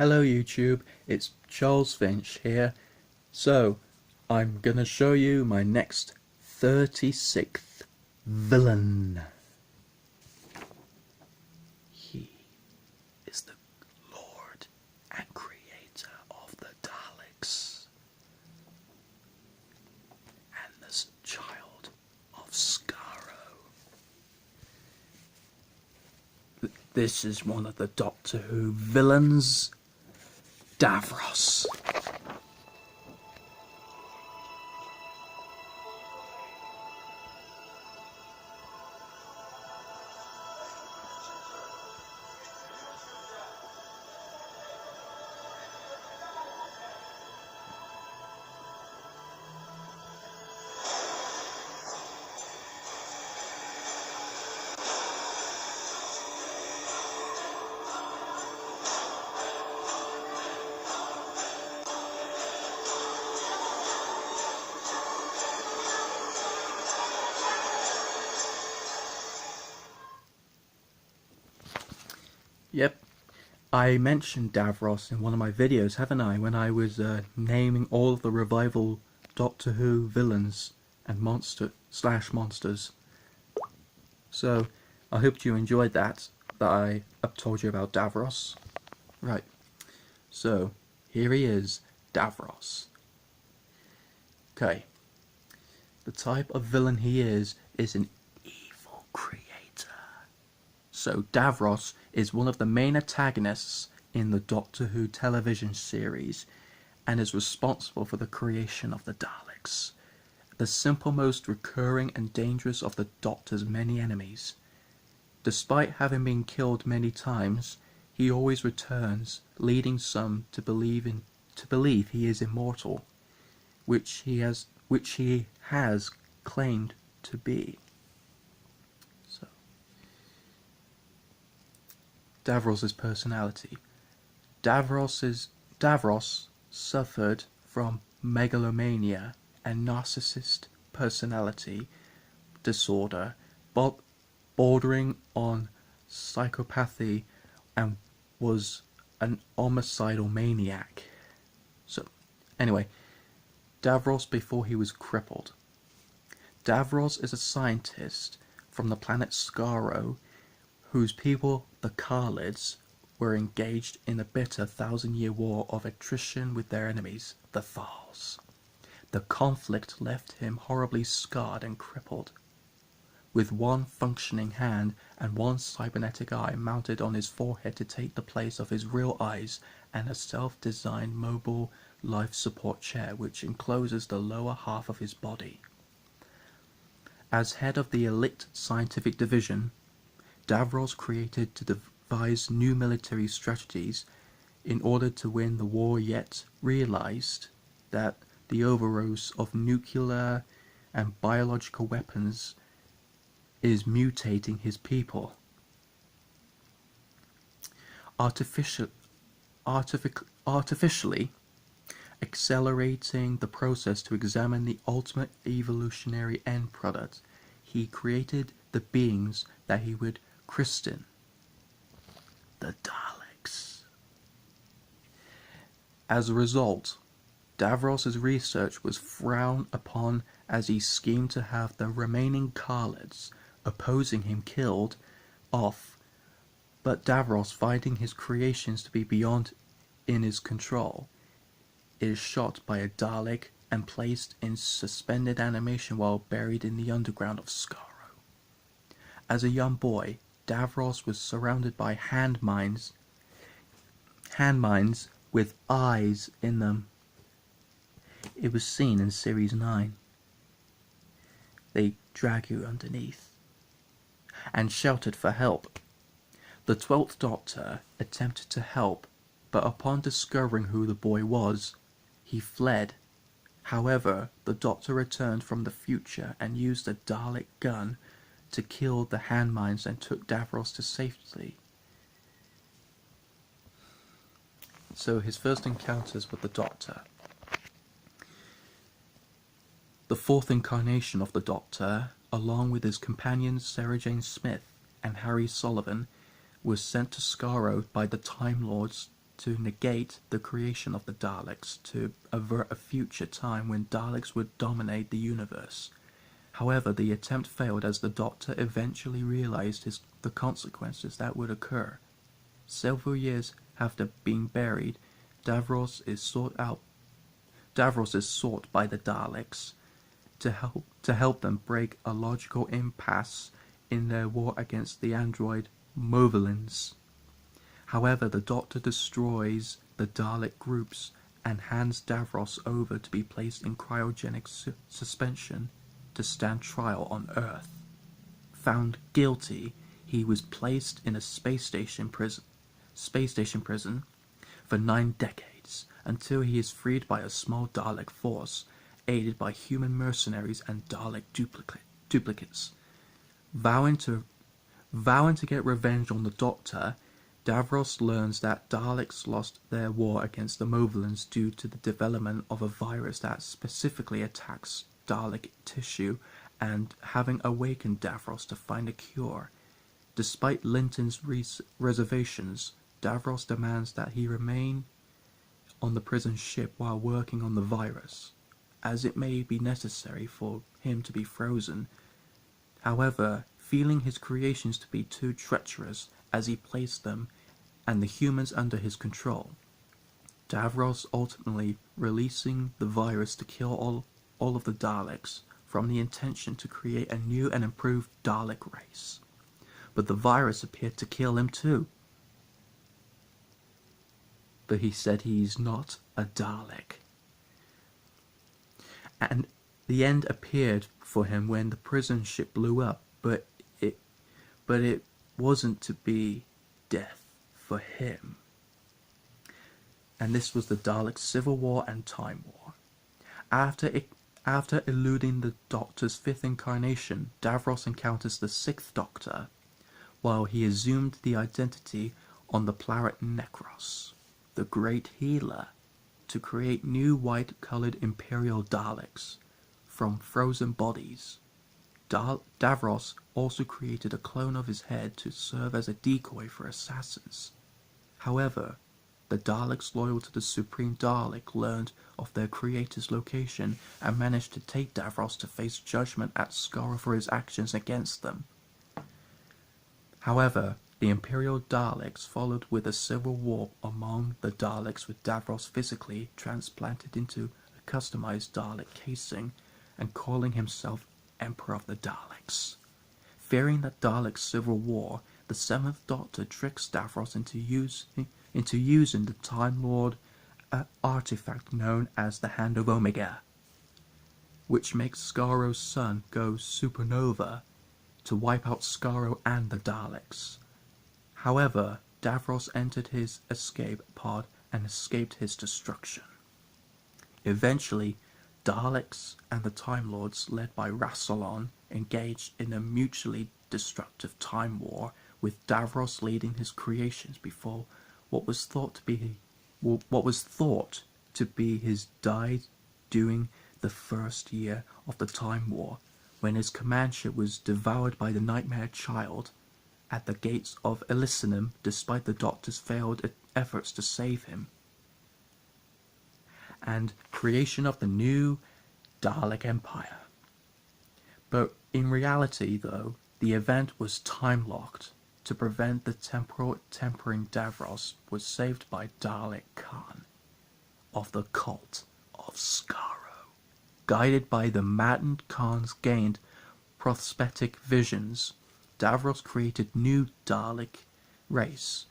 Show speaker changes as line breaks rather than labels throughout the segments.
Hello YouTube, it's Charles Finch here. So, I'm gonna show you my next 36th villain. He is the Lord and Creator of the Daleks and the child of Skaro. This is one of the Doctor Who villains, Davros. Yep, I mentioned Davros in one of my videos, haven't I, when I was naming all of the revival Doctor Who villains and monsters. So, I hope you enjoyed that I told you about Davros. Right, so, here he is, Davros. Okay, the type of villain he is an evil creator. So Davros is one of the main antagonists in the Doctor Who television series and is responsible for the creation of the Daleks, the simple most recurring and dangerous of the Doctor's many enemies. Despite having been killed many times, he always returns, leading some to believe he is immortal, which he has claimed to be. Davros' personality. Davros suffered from megalomania and narcissist personality disorder, bordering on psychopathy, and was an homicidal maniac. So, anyway, Davros before he was crippled. Davros is a scientist from the planet Skaro, whose people, the Khalids, were engaged in a bitter 1,000-year war of attrition with their enemies, the Thals. The conflict left him horribly scarred and crippled, with one functioning hand and one cybernetic eye mounted on his forehead to take the place of his real eyes, and a self-designed mobile life support chair which encloses the lower half of his body. As head of the elite scientific division, Davros created to devise new military strategies in order to win the war, yet realized that the overuse of nuclear and biological weapons is mutating his people, artificially accelerating the process to examine the ultimate evolutionary end product. He created the beings that he would christen the Daleks. As a result, Davros' research was frowned upon as he schemed to have the remaining Khalids opposing him killed off, but Davros, finding his creations to be beyond in his control, is shot by a Dalek and placed in suspended animation while buried in the underground of Skaro. As a young boy, Davros was surrounded by hand mines with eyes in them. It was seen in Series 9. They drag you underneath and shouted for help. The 12th Doctor attempted to help, but upon discovering who the boy was, he fled. However, the Doctor returned from the future and used a Dalek gun to kill the hand mines and took Davros to safety. So his first encounters with the Doctor. The fourth incarnation of the Doctor, along with his companions Sarah Jane Smith and Harry Sullivan, was sent to Skaro by the Time Lords to negate the creation of the Daleks to avert a future time when Daleks would dominate the universe. However, the attempt failed as the Doctor eventually realized the consequences that would occur. Several years after being buried, Davros is sought by the Daleks to help them break a logical impasse in their war against the android Movelins. However, the Doctor destroys the Dalek groups and hands Davros over to be placed in cryogenic suspension to stand trial on Earth. Found guilty, he was placed in a space station prison for 9 decades until he is freed by a small Dalek force aided by human mercenaries and Dalek duplicates. Vowing to get revenge on the Doctor, Davros learns that Daleks lost their war against the Movelins due to the development of a virus that specifically attacks Dalek tissue, and having awakened Davros to find a cure. Despite Linton's reservations, Davros demands that he remain on the prison ship while working on the virus, as it may be necessary for him to be frozen. However, feeling his creations to be too treacherous as he placed them and the humans under his control, Davros ultimately releasing the virus to kill all of the Daleks from the intention to create a new and improved Dalek race. But the virus appeared to kill him too. But he said he's not a Dalek. And the end appeared for him when the prison ship blew up, but it wasn't to be death for him. And this was the Dalek Civil War and Time War. After eluding the Doctor's 5th incarnation, Davros encounters the 6th Doctor, while he assumed the identity on the planet Necros, the Great Healer, to create new white-coloured Imperial Daleks from frozen bodies. Davros also created a clone of his head to serve as a decoy for assassins. However, the Daleks loyal to the Supreme Dalek learned of their creator's location and managed to take Davros to face judgment at Skaro for his actions against them. However, the Imperial Daleks followed with a civil war among the Daleks, with Davros physically transplanted into a customized Dalek casing and calling himself Emperor of the Daleks. Fearing that Dalek civil war, the 7th Doctor tricks Davros into using the Time Lord artifact known as the Hand of Omega, which makes Skaro's sun go supernova to wipe out Skaro and the Daleks. However, Davros entered his escape pod and escaped his destruction. Eventually, Daleks and the Time Lords, led by Rassilon, engaged in a mutually destructive time war, with Davros leading his creations before what was thought to be his died during the first year of the Time War, when his command ship was devoured by the Nightmare Child at the gates of Elysium, despite the Doctor's failed efforts to save him, and creation of the new Dalek Empire. But in reality, though, the event was time-locked. To prevent the temporal tempering, Davros was saved by Dalek Khan of the cult of Skaro. Guided by the maddened Khan's gained prosthetic visions, Davros created new Dalek race,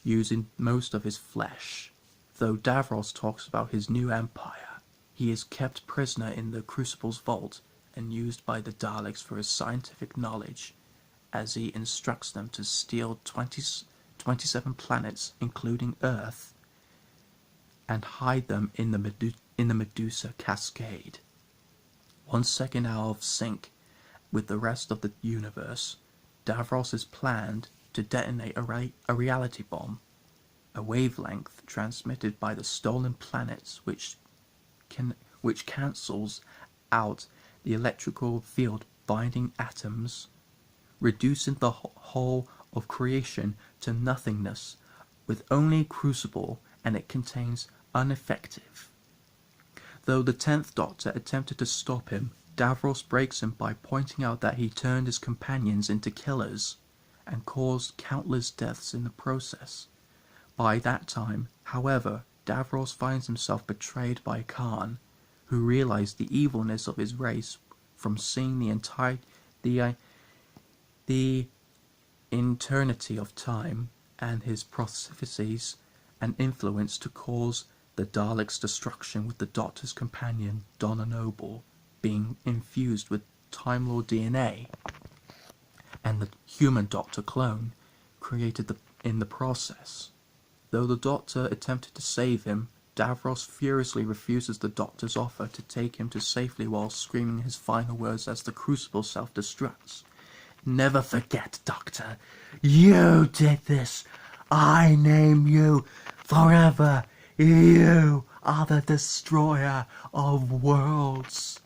using most of his flesh. Though Davros talks about his new empire, he is kept prisoner in the Crucible's vault and used by the Daleks for his scientific knowledge, as he instructs them to steal 27 planets, including Earth, and hide them in the Medusa Cascade. 1 second out of sync with the rest of the universe, Davros has planned to detonate a reality bomb, a wavelength transmitted by the stolen planets which cancels out the electrical field binding atoms, reducing the whole of creation to nothingness, with only crucible, and it contains ineffective. Though the 10th Doctor attempted to stop him, Davros breaks him by pointing out that he turned his companions into killers and caused countless deaths in the process. By that time, however, Davros finds himself betrayed by Khan, who realized the evilness of his race from seeing the eternity of time and his prophecies and influence to cause the Daleks' destruction, with the Doctor's companion, Donna Noble, being infused with Time Lord DNA, and the human Doctor clone created in the process. Though the Doctor attempted to save him, Davros furiously refuses the Doctor's offer to take him to safety while screaming his final words as the Crucible self-destructs. "Never forget, Doctor, you did this. I name you forever. You are the destroyer of worlds."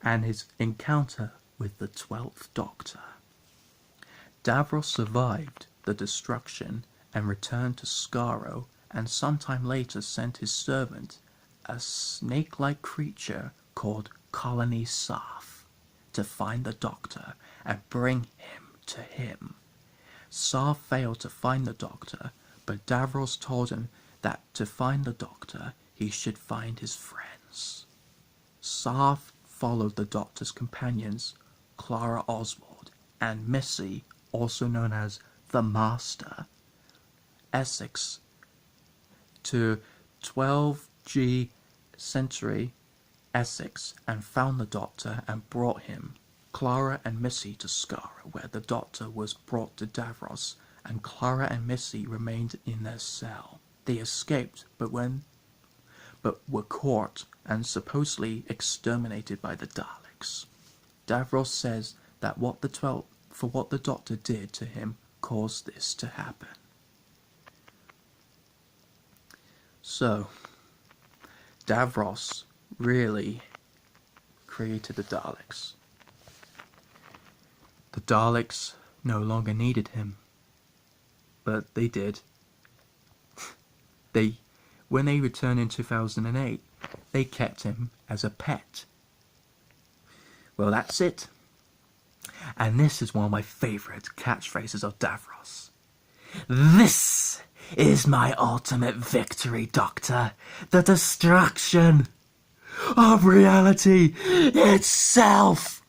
And his encounter with the 12th Doctor. Davros survived the destruction and returned to Skaro, and sometime later sent his servant, a snake-like creature called Colony Saf, to find the Doctor and bring him to him. Saf failed to find the Doctor, but Davros told him that to find the Doctor, he should find his friends. Saf followed the Doctor's companions, Clara Oswald and Missy, also known as the Master, Essex, to 12G Century, Essex, and found the Doctor and brought him, Clara and Missy, to Skara, where the Doctor was brought to Davros, and Clara and Missy remained in their cell. They escaped, but were caught and supposedly exterminated by the Daleks. Davros says that what the Doctor did to him caused this to happen. So, Davros really created the Daleks. The Daleks no longer needed him, but they did. When they returned in 2008, they kept him as a pet. Well, that's it. And this is one of my favourite catchphrases of Davros. "This is my ultimate victory, Doctor. The destruction of reality itself."